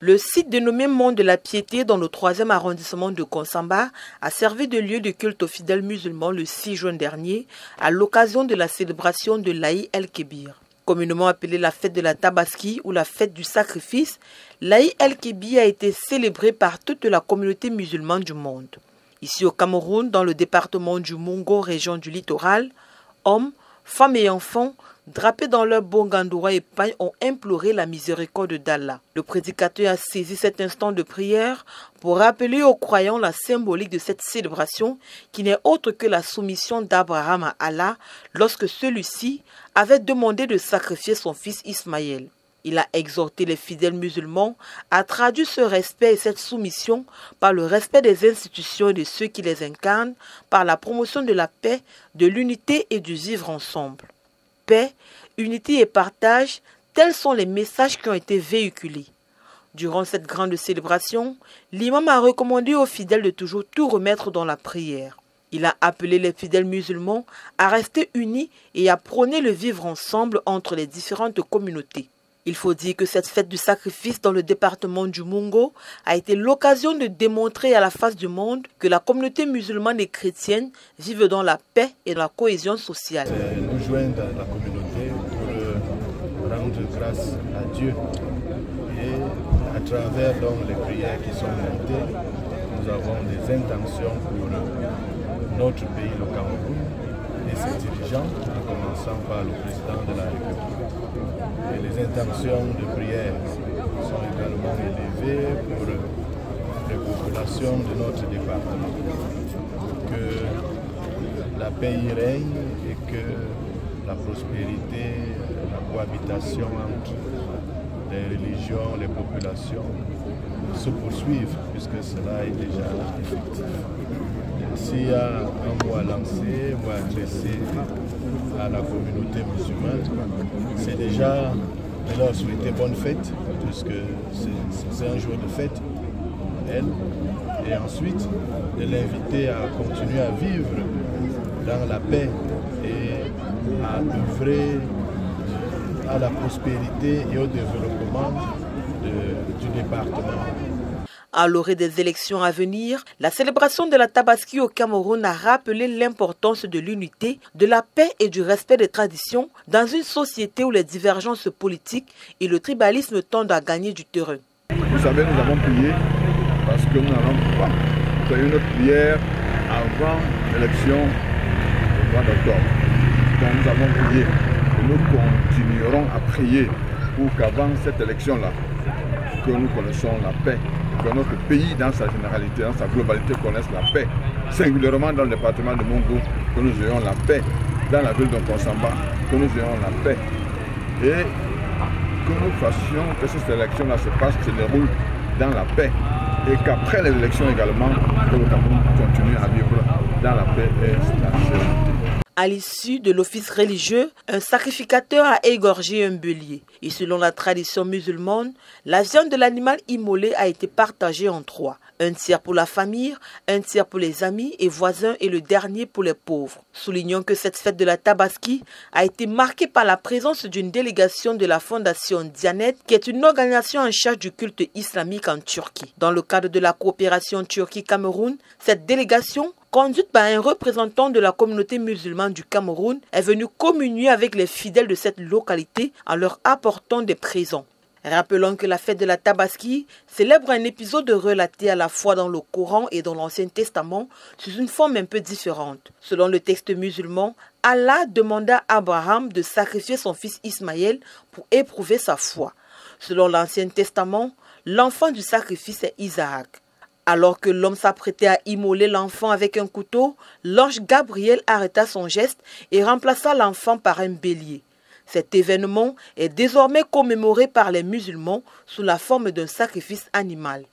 Le site dénommé Mont de la Piété dans le 3e arrondissement de Konsamba a servi de lieu de culte aux fidèles musulmans le 6 juin dernier à l'occasion de la célébration de l'Aïd el-Kébir. Communément appelée la fête de la Tabaski ou la fête du sacrifice, l'Aïd el-Kébir a été célébrée par toute la communauté musulmane du monde. Ici au Cameroun, dans le département du Mungo, région du littoral, hommes, femmes et enfants, drapés dans leurs bongandoura et paille, ont imploré la miséricorde d'Allah. Le prédicateur a saisi cet instant de prière pour rappeler aux croyants la symbolique de cette célébration qui n'est autre que la soumission d'Abraham à Allah lorsque celui-ci avait demandé de sacrifier son fils Ismaël. Il a exhorté les fidèles musulmans à traduire ce respect et cette soumission par le respect des institutions et de ceux qui les incarnent, par la promotion de la paix, de l'unité et du vivre ensemble. Paix, unité et partage, tels sont les messages qui ont été véhiculés. Durant cette grande célébration, l'imam a recommandé aux fidèles de toujours tout remettre dans la prière. Il a appelé les fidèles musulmans à rester unis et à prôner le vivre ensemble entre les différentes communautés. Il faut dire que cette fête du sacrifice dans le département du Mungo a été l'occasion de démontrer à la face du monde que la communauté musulmane et chrétienne vivent dans la paix et dans la cohésion sociale. Nous joindre la communauté pour rendre grâce à Dieu et à travers donc, les prières qui sont montées, nous avons des intentions pour notre pays, le Cameroun, et ses dirigeants, en commençant par le président de la République. Et les intentions de prière sont également élevées pour les populations de notre département. Que la paix y règne et que la prospérité, la cohabitation entre les religions, les populations se poursuivent, puisque cela est déjà effectif. S'il y a un mot à lancer ou à adresser à la communauté musulmane, c'est déjà de leur souhaiter bonne fête, puisque c'est un jour de fête pour elle, et ensuite de l'inviter à continuer à vivre dans la paix et à œuvrer à la prospérité et au développement du département. À l'orée des élections à venir, la célébration de la Tabaski au Cameroun a rappelé l'importance de l'unité, de la paix et du respect des traditions dans une société où les divergences politiques et le tribalisme tendent à gagner du terrain. Vous savez, nous avons prié parce que nous n'allons pas faire une prière avant l'élection du mois d'octobre. Donc nous avons prié et nous continuerons à prier pour qu'avant cette élection-là, que nous connaissons la paix, que notre pays dans sa généralité, dans sa globalité connaisse la paix, singulièrement dans le département de Mungo, que nous ayons la paix, dans la ville de Konsamba, que nous ayons la paix et que nous fassions que cette élection-là se déroule dans la paix et qu'après les élections également, que le Cameroun continue à vivre dans la paix et la sérénité. À l'issue de l'office religieux, un sacrificateur a égorgé un bélier. Et selon la tradition musulmane, la viande de l'animal immolé a été partagée en 3. Un tiers pour la famille, un tiers pour les amis et voisins et le dernier pour les pauvres. Soulignons que cette fête de la Tabaski a été marquée par la présence d'une délégation de la fondation Diyanet, qui est une organisation en charge du culte islamique en Turquie. Dans le cadre de la coopération Turquie-Cameroun, cette délégation, conduite par un représentant de la communauté musulmane du Cameroun, est venue communier avec les fidèles de cette localité en leur apportant des présents. Rappelons que la fête de la Tabaski célèbre un épisode relaté à la fois dans le Coran et dans l'Ancien Testament sous une forme un peu différente. Selon le texte musulman, Allah demanda à Abraham de sacrifier son fils Ismaël pour éprouver sa foi. Selon l'Ancien Testament, l'enfant du sacrifice est Isaac. Alors que l'homme s'apprêtait à immoler l'enfant avec un couteau, l'ange Gabriel arrêta son geste et remplaça l'enfant par un bélier. Cet événement est désormais commémoré par les musulmans sous la forme d'un sacrifice animal.